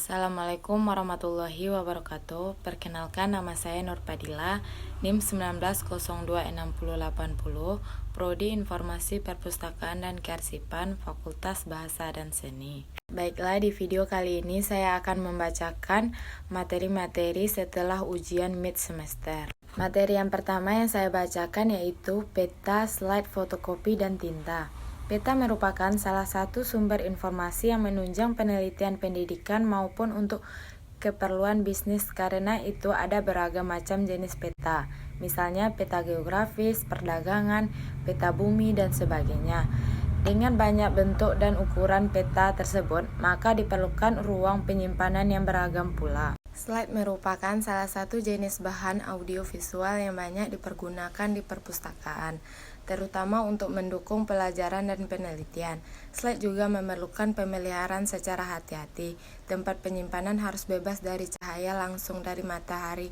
Assalamualaikum warahmatullahi wabarakatuh. Perkenalkan, nama saya Nur Padilla, NIM 19026080, Prodi Informasi Perpustakaan dan Kearsipan, Fakultas Bahasa dan Seni. Baiklah, di video kali ini saya akan membacakan materi-materi setelah ujian mid semester. Materi yang pertama yang saya bacakan yaitu peta, slide, fotokopi, dan tinta. Peta merupakan salah satu sumber informasi yang menunjang penelitian pendidikan maupun untuk keperluan bisnis, karena itu ada beragam macam jenis peta, misalnya peta geografis, perdagangan, peta bumi, dan sebagainya. Dengan banyak bentuk dan ukuran peta tersebut, maka diperlukan ruang penyimpanan yang beragam pula. Slide merupakan salah satu jenis bahan audiovisual yang banyak dipergunakan di perpustakaan, terutama untuk mendukung pelajaran dan penelitian. Slide juga memerlukan pemeliharaan secara hati-hati. Tempat penyimpanan harus bebas dari cahaya langsung dari matahari,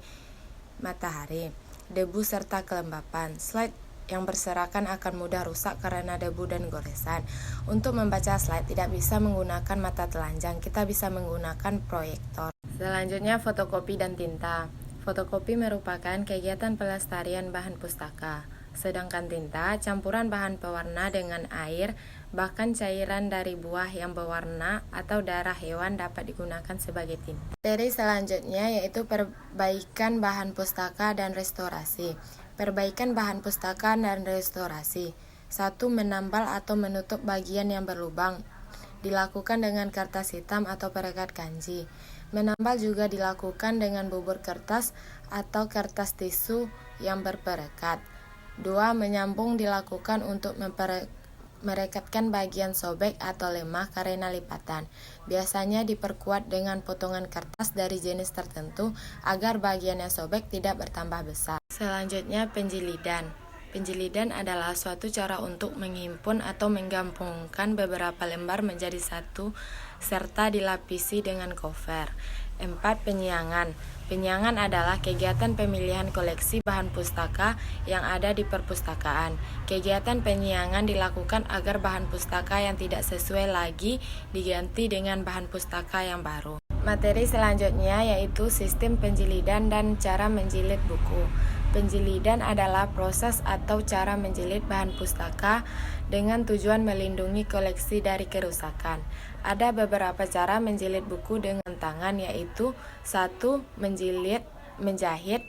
debu, serta kelembapan. Slide yang berserakan akan mudah rusak karena debu dan goresan. Untuk membaca slide tidak bisa menggunakan mata telanjang, kita bisa menggunakan proyektor. Selanjutnya, fotokopi dan tinta. Fotokopi merupakan kegiatan pelestarian bahan pustaka. Sedangkan tinta, campuran bahan pewarna dengan air, bahkan cairan dari buah yang berwarna atau darah hewan dapat digunakan sebagai tinta. Materi selanjutnya yaitu perbaikan bahan pustaka dan restorasi. Perbaikan bahan pustaka dan restorasi. 1. Menambal atau menutup bagian yang berlubang. Dilakukan dengan kertas hitam atau perekat kanji. Menambal juga dilakukan dengan bubur kertas atau kertas tisu yang berperekat. 2. Menyambung dilakukan untuk merekatkan bagian sobek atau lemah karena lipatan. Biasanya diperkuat dengan potongan kertas dari jenis tertentu agar bagian yang sobek tidak bertambah besar. Selanjutnya, penjilidan. Penjilidan adalah suatu cara untuk menghimpun atau menggabungkan beberapa lembar menjadi satu serta dilapisi dengan cover. 4. Penyiangan. Penyiangan adalah kegiatan pemilihan koleksi bahan pustaka yang ada di perpustakaan. Kegiatan penyiangan dilakukan agar bahan pustaka yang tidak sesuai lagi diganti dengan bahan pustaka yang baru. Materi selanjutnya yaitu sistem penjilidan dan cara menjilid buku. Penjilidan adalah proses atau cara menjilid bahan pustaka dengan tujuan melindungi koleksi dari kerusakan. Ada beberapa cara menjilid buku dengan tangan, yaitu 1. Menjahit,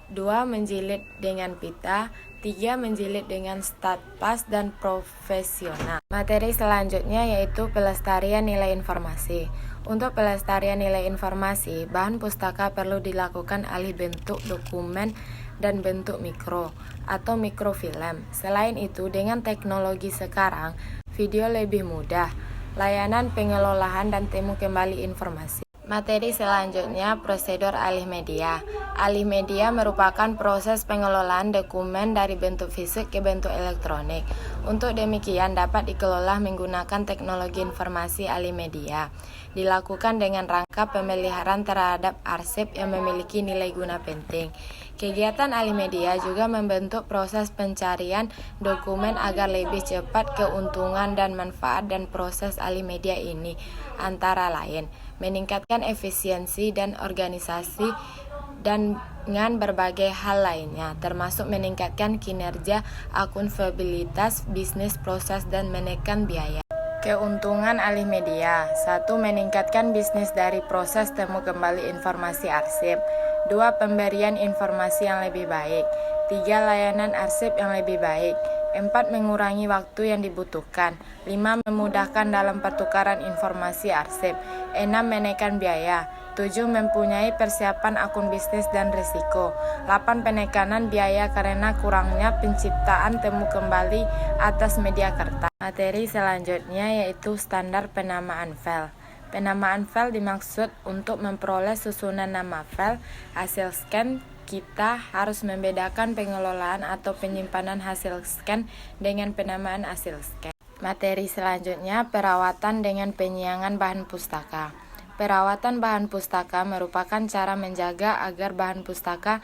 2. Menjilid dengan pita, 3. Menjilid dengan stadpas dan profesional. Materi selanjutnya yaitu pelestarian nilai informasi. Untuk pelestarian nilai informasi, bahan pustaka perlu dilakukan alih bentuk dokumen dan bentuk mikro atau mikrofilm. Selain itu, dengan teknologi sekarang, video lebih mudah, layanan pengelolaan dan temu kembali informasi. Materi selanjutnya, prosedur alih media. Alih media merupakan proses pengelolaan dokumen dari bentuk fisik ke bentuk elektronik. Untuk demikian dapat dikelola menggunakan teknologi informasi alih media. Dilakukan dengan rangka pemeliharaan terhadap arsip yang memiliki nilai guna penting. Kegiatan alih media juga membentuk proses pencarian dokumen agar lebih cepat. Keuntungan dan manfaat dan proses alih media ini antara lain meningkatkan efisiensi dan organisasi dan dengan berbagai hal lainnya, termasuk meningkatkan kinerja, akuntabilitas bisnis proses, dan menekan biaya. Keuntungan alih media. 1. Meningkatkan bisnis dari proses temu kembali informasi arsip. 2. Pemberian informasi yang lebih baik. 3. Layanan arsip yang lebih baik. 4. Mengurangi waktu yang dibutuhkan. 5. Memudahkan dalam pertukaran informasi arsip. 6. Menekan biaya. 7. Mempunyai persiapan akun bisnis dan risiko. 8. Penekanan biaya karena kurangnya penciptaan temu kembali atas media kertas. Materi selanjutnya yaitu standar penamaan file. Penamaan file dimaksud untuk memperoleh susunan nama file hasil scan. Kita harus membedakan pengelolaan atau penyimpanan hasil scan dengan penamaan hasil scan. Materi selanjutnya, perawatan dengan penyiangan bahan pustaka. Perawatan bahan pustaka merupakan cara menjaga agar bahan pustaka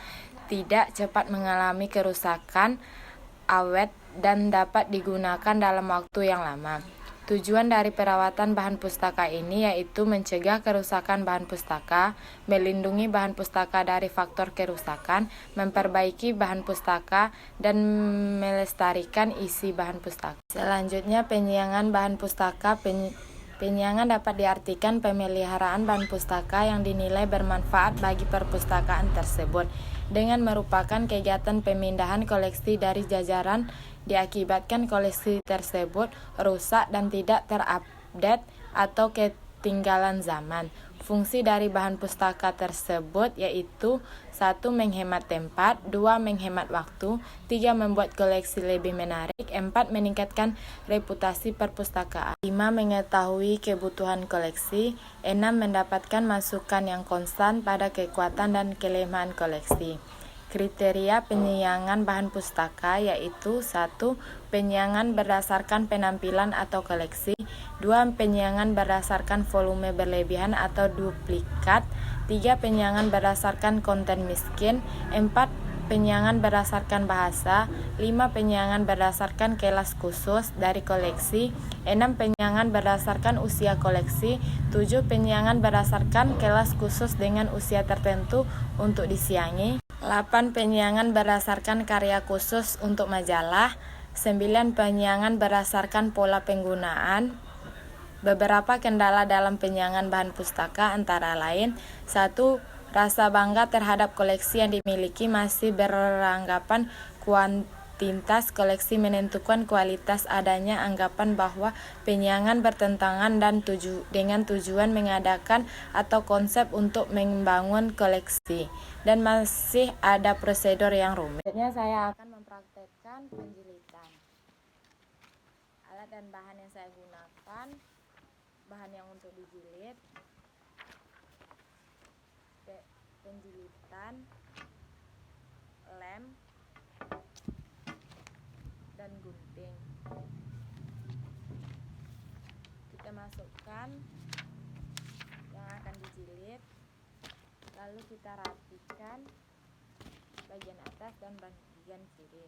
tidak cepat mengalami kerusakan, awet, dan dapat digunakan dalam waktu yang lama. Tujuan dari perawatan bahan pustaka ini yaitu mencegah kerusakan bahan pustaka, melindungi bahan pustaka dari faktor kerusakan, memperbaiki bahan pustaka, dan melestarikan isi bahan pustaka. Selanjutnya, penyiangan bahan pustaka. Penyiangan dapat diartikan pemeliharaan bahan pustaka yang dinilai bermanfaat bagi perpustakaan tersebut, dengan merupakan kegiatan pemindahan koleksi dari jajaran diakibatkan koleksi tersebut rusak dan tidak terupdate atau ketinggalan zaman. Fungsi dari bahan pustaka tersebut yaitu 1. Menghemat tempat, 2. Menghemat waktu, 3. Membuat koleksi lebih menarik, 4. Meningkatkan reputasi perpustakaan, 5. Mengetahui kebutuhan koleksi, 6. Mendapatkan masukan yang konstan pada kekuatan dan kelemahan koleksi. Kriteria penyiangan bahan pustaka yaitu 1. Penyiangan berdasarkan penampilan atau koleksi, 2. Penyiangan berdasarkan volume berlebihan atau duplikat, 3. Penyiangan berdasarkan konten miskin, 4. Penyiangan berdasarkan bahasa, 5. Penyiangan berdasarkan kelas khusus dari koleksi, 6. Penyiangan berdasarkan usia koleksi, 7. Penyiangan berdasarkan kelas khusus dengan usia tertentu untuk disiangi, 8. Penyiangan berdasarkan karya khusus untuk majalah, 9. Penyiangan berdasarkan pola penggunaan. Beberapa kendala dalam penyiangan bahan pustaka antara lain: 1. Rasa bangga terhadap koleksi yang dimiliki, masih beranggapan kuantitas koleksi menentukan kualitas. Adanya anggapan bahwa penyiangan bertentangan dengan tujuan mengadakan atau konsep untuk membangun koleksi, dan masih ada prosedur yang rumit. Selanjutnya saya akan mempraktekkan penjilitan. Alat dan bahan yang saya gunakan: bahan yang untuk dijilid, penjilitan, lem, dan gunting. Kita masukkan yang akan dijilid, lalu kita rapikan bagian atas dan bagian kiri.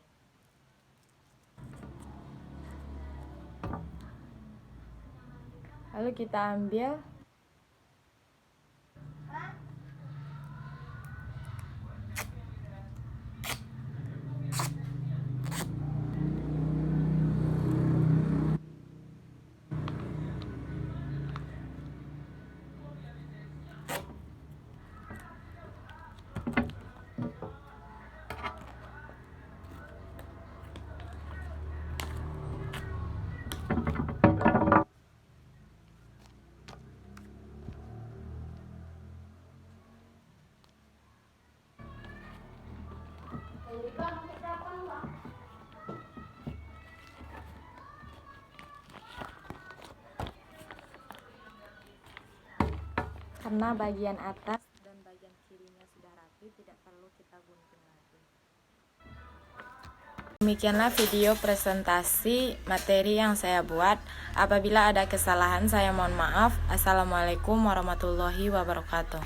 Lalu kita ambil karena bagian atas dan bagian kirinya sudah rapi, tidak perlu kita gunting lagi. Demikianlah video presentasi materi yang saya buat. Apabila ada kesalahan, saya mohon maaf. Assalamualaikum warahmatullahi wabarakatuh.